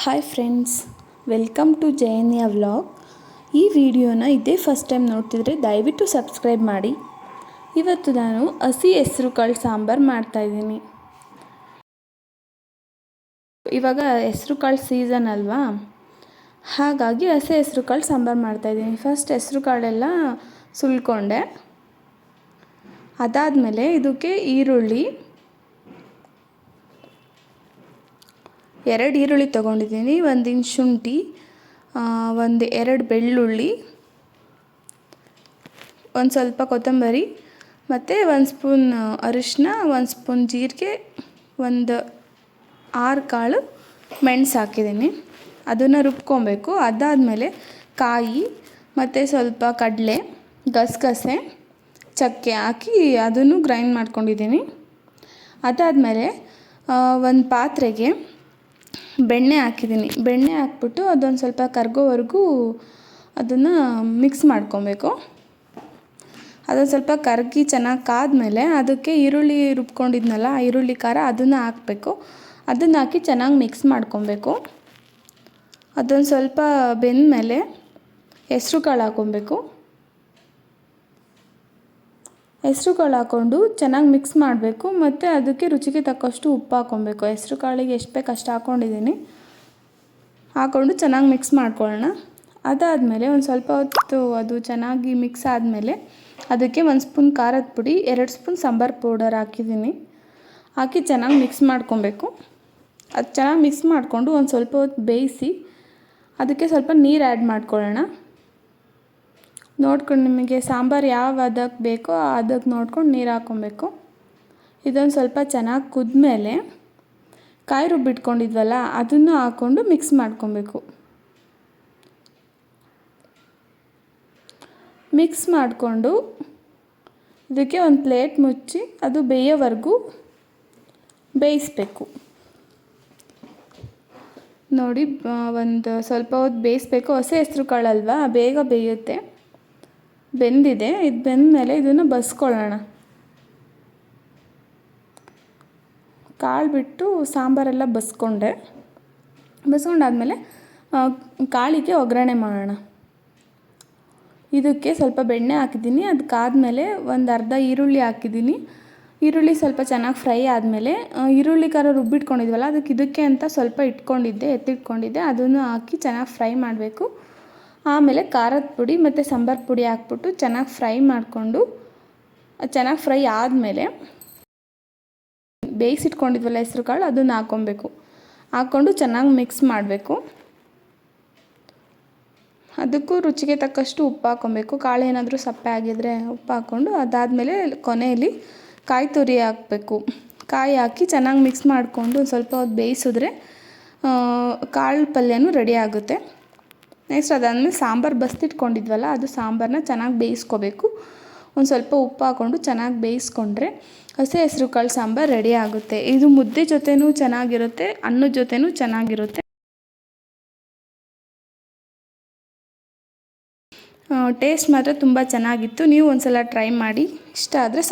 Hi friends, welcome to Jayanya vlog. ಈ ವಿಡಿಯೋನ ಇದೇ ಫಸ್ಟ್ ಟೈಮ್ ನೋಡ್ತಿದ್ರೆ ದಯವಿಟ್ಟು ಸಬ್ಸ್ಕ್ರೈಬ್ ಮಾಡಿ. ಇವತ್ತು ನಾನು ಹಸಿ ಹೆಸರು ಕಾಳು ಸಾಂಬಾರು ಮಾಡ್ತಾಯಿದ್ದೀನಿ. ಇವಾಗ ಹೆಸರು ಕಾಳು ಸೀಸನ್ ಅಲ್ವಾ, ಹಾಗಾಗಿ ಹಸಿ ಹೆಸರು ಕಾಳು ಸಾಂಬಾರು ಮಾಡ್ತಾಯಿದ್ದೀನಿ. ಫಸ್ಟ್ ಹೆಸರು ಕಾಳೆಲ್ಲ ಸುಲ್ಕೊಂಡೆ. ಅದಾದಮೇಲೆ ಇದಕ್ಕೆ ಈರುಳ್ಳಿ 2 ಈರುಳ್ಳಿ ತೊಗೊಂಡಿದ್ದೀನಿ, 1 ಇಂಚ್ ಶುಂಠಿ, 2 ಬೆಳ್ಳುಳ್ಳಿ, ಒಂದು ಸ್ವಲ್ಪ ಕೊತ್ತಂಬರಿ ಮತ್ತು 1 ಸ್ಪೂನ್ ಅರಿಶಿನ, 1 ಸ್ಪೂನ್ ಜೀರಿಗೆ, 6 ಕಾಳು ಮೆಣಸು ಹಾಕಿದ್ದೀನಿ. ಅದನ್ನು ರುಬ್ಕೊಬೇಕು. ಅದಾದಮೇಲೆ ಕಾಯಿ ಮತ್ತು ಸ್ವಲ್ಪ ಕಡಲೆ, ಗಸಗಸೆ, ಚಕ್ಕೆ ಹಾಕಿ ಅದನ್ನು ಗ್ರೈಂಡ್ ಮಾಡ್ಕೊಂಡಿದ್ದೀನಿ. ಅದಾದಮೇಲೆ ಒಂದು ಪಾತ್ರೆಗೆ ಬೆಣ್ಣೆ ಹಾಕಿದ್ದೀನಿ. ಬೆಣ್ಣೆ ಹಾಕ್ಬಿಟ್ಟು ಅದೊಂದು ಸ್ವಲ್ಪ ಕರಗೋವರೆಗೂ ಅದನ್ನು ಮಿಕ್ಸ್ ಮಾಡ್ಕೊಬೇಕು. ಅದೊಂದು ಸ್ವಲ್ಪ ಕರಗಿ ಚೆನ್ನಾಗಿ ಕಾದ್ಮೇಲೆ ಅದಕ್ಕೆ ಈರುಳ್ಳಿ ರುಬ್ಕೊಂಡಿದ್ನಲ್ಲ, ಈರುಳ್ಳಿ ಖಾರ ಅದನ್ನು ಹಾಕಬೇಕು. ಅದನ್ನು ಹಾಕಿ ಚೆನ್ನಾಗಿ ಮಿಕ್ಸ್ ಮಾಡ್ಕೊಬೇಕು. ಅದೊಂದು ಸ್ವಲ್ಪ ಬೆಂದಮೇಲೆ ಹೆಸ್ರು ಕಾಳು ಹಾಕ್ಕೊಬೇಕು. ಹೆಸ್ರು ಕಾಳು ಹಾಕ್ಕೊಂಡು ಚೆನ್ನಾಗಿ ಮಿಕ್ಸ್ ಮಾಡಬೇಕು. ಮತ್ತು ಅದಕ್ಕೆ ರುಚಿಗೆ ತಕ್ಕಷ್ಟು ಉಪ್ಪು ಹಾಕ್ಕೊಬೇಕು. ಹೆಸ್ರು ಕಾಳಿಗೆ ಎಷ್ಟು ಬೇಕು ಅಷ್ಟು ಹಾಕ್ಕೊಂಡಿದ್ದೀನಿ. ಹಾಕ್ಕೊಂಡು ಚೆನ್ನಾಗಿ ಮಿಕ್ಸ್ ಮಾಡ್ಕೊಳ್ಳೋಣ. ಅದಾದಮೇಲೆ ಒಂದು ಸ್ವಲ್ಪ ಹೊತ್ತು ಅದು ಚೆನ್ನಾಗಿ ಮಿಕ್ಸ್ ಆದಮೇಲೆ ಅದಕ್ಕೆ 1 ಸ್ಪೂನ್ ಖಾರದ ಪುಡಿ, 2 ಸ್ಪೂನ್ ಸಾಂಬಾರು ಪೌಡರ್ ಹಾಕಿದ್ದೀನಿ. ಹಾಕಿ ಚೆನ್ನಾಗಿ ಮಿಕ್ಸ್ ಮಾಡ್ಕೊಬೇಕು. ಅದು ಚೆನ್ನಾಗಿ ಮಿಕ್ಸ್ ಮಾಡಿಕೊಂಡು ಒಂದು ಸ್ವಲ್ಪ ಹೊತ್ತು ಬೇಯಿಸಿ ಅದಕ್ಕೆ ಸ್ವಲ್ಪ ನೀರು ಆ್ಯಡ್ ಮಾಡ್ಕೊಳ್ಳೋಣ. ನೋಡ್ಕೊಂಡು ನಿಮಗೆ ಸಾಂಬಾರು ಯಾವ ಅದಕ್ಕೆ ಬೇಕೋ ಅದಕ್ಕೆ ನೋಡ್ಕೊಂಡು ನೀರು ಹಾಕ್ಕೊಬೇಕು. ಇದೊಂದು ಸ್ವಲ್ಪ ಚೆನ್ನಾಗಿ ಕುದ್ಮೇಲೆ ಕಾಯಿ ರುಬ್ಬಿಟ್ಕೊಂಡಿದ್ವಲ್ಲ ಅದನ್ನು ಹಾಕ್ಕೊಂಡು ಮಿಕ್ಸ್ ಮಾಡ್ಕೊಬೇಕು. ಮಿಕ್ಸ್ ಮಾಡಿಕೊಂಡು ಇದಕ್ಕೆ ಒಂದು ಪ್ಲೇಟ್ ಮುಚ್ಚಿ ಅದು ಬೇಯೋವರೆಗೂ ಬೇಯಿಸಬೇಕು. ನೋಡಿ, ಒಂದು ಸ್ವಲ್ಪ ಹೊತ್ತು ಬೇಯಿಸಬೇಕು. ಹಸಿ ಹೆಸ್ರು ಕಾಳಲ್ವಾ, ಬೇಗ ಬೇಯುತ್ತೆ. ಬೆಂದಿದೆ. ಇದು ಬೆಂದಮೇಲೆ ಇದನ್ನು ಬಸ್ಕೊಳ್ಳೋಣ. ಕಾಳು ಬಿಟ್ಟು ಸಾಂಬಾರೆಲ್ಲ ಬಸ್ಕೊಂಡಾದಮೇಲೆ ಕಾಳಿಗೆ ಒಗ್ಗರಣೆ ಮಾಡೋಣ. ಇದಕ್ಕೆ ಸ್ವಲ್ಪ ಬೆಣ್ಣೆ ಹಾಕಿದ್ದೀನಿ. ಅದಕ್ಕಾದಮೇಲೆ ಒಂದು ಅರ್ಧ ಈರುಳ್ಳಿ ಹಾಕಿದ್ದೀನಿ. ಈರುಳ್ಳಿ ಸ್ವಲ್ಪ ಚೆನ್ನಾಗಿ ಫ್ರೈ ಆದಮೇಲೆ ಈರುಳ್ಳಿ ಖಾರ ರುಬ್ಬಿಟ್ಕೊಂಡಿದ್ವಲ್ಲ ಇದಕ್ಕೆ ಅಂತ ಸ್ವಲ್ಪ ಎತ್ತಿಟ್ಕೊಂಡಿದ್ದೆ. ಅದನ್ನು ಹಾಕಿ ಚೆನ್ನಾಗಿ ಫ್ರೈ ಮಾಡಬೇಕು. ಆಮೇಲೆ ಖಾರದ ಪುಡಿ ಮತ್ತು ಸಾಂಬಾರು ಪುಡಿ ಹಾಕ್ಬಿಟ್ಟು ಚೆನ್ನಾಗಿ ಫ್ರೈ ಮಾಡಿಕೊಂಡು, ಚೆನ್ನಾಗಿ ಫ್ರೈ ಆದಮೇಲೆ ಬೇಯಿಸಿಟ್ಕೊಂಡಿದ್ವಲ್ಲ ಹೆಸ್ರು ಕಾಳು ಅದನ್ನು ಹಾಕ್ಕೊಂಡು ಚೆನ್ನಾಗಿ ಮಿಕ್ಸ್ ಮಾಡಬೇಕು. ಅದಕ್ಕೂ ರುಚಿಗೆ ತಕ್ಕಷ್ಟು ಉಪ್ಪು ಹಾಕ್ಕೊಬೇಕು. ಕಾಳು ಏನಾದರೂ ಸಪ್ಪೆ ಆಗಿದ್ದರೆ ಉಪ್ಪು ಹಾಕ್ಕೊಂಡು, ಅದಾದಮೇಲೆ ಕೊನೆಯಲ್ಲಿ ಕಾಯಿ ತುರಿ ಹಾಕಬೇಕು. ಕಾಯಿ ಹಾಕಿ ಚೆನ್ನಾಗಿ ಮಿಕ್ಸ್ ಮಾಡಿಕೊಂಡು ಸ್ವಲ್ಪ ಹೊತ್ತು ಬೇಯಿಸಿದ್ರೆ ಕಾಳು ಪಲ್ಯನೂ ರೆಡಿ ಆಗುತ್ತೆ. ನೆಕ್ಸ್ಟ್ ಅದಾದಮೇಲೆ ಸಾಂಬಾರು ಬಸ್ತಿಟ್ಕೊಂಡಿದ್ವಲ್ಲ ಅದು ಸಾಂಬಾರನ್ನ ಚೆನ್ನಾಗಿ ಬೇಯಿಸ್ಕೋಬೇಕು. ಒಂದು ಸ್ವಲ್ಪ ಉಪ್ಪು ಹಾಕ್ಕೊಂಡು ಚೆನ್ನಾಗಿ ಬೇಯಿಸ್ಕೊಂಡ್ರೆ ಹಸಿ ಹೆಸ್ರು ಕಾಳು ಸಾಂಬಾರು ರೆಡಿ ಆಗುತ್ತೆ. ಇದು ಮುದ್ದೆ ಜೊತೆನೂ ಚೆನ್ನಾಗಿರುತ್ತೆ, ಅನ್ನದ ಜೊತೆನೂ ಚೆನ್ನಾಗಿರುತ್ತೆ. ಟೇಸ್ಟ್ ಮಾತ್ರ ತುಂಬ ಚೆನ್ನಾಗಿತ್ತು. ನೀವು ಒಂದು ಸಲ ಟ್ರೈ ಮಾಡಿ. ಇಷ್ಟ ಆದರೆ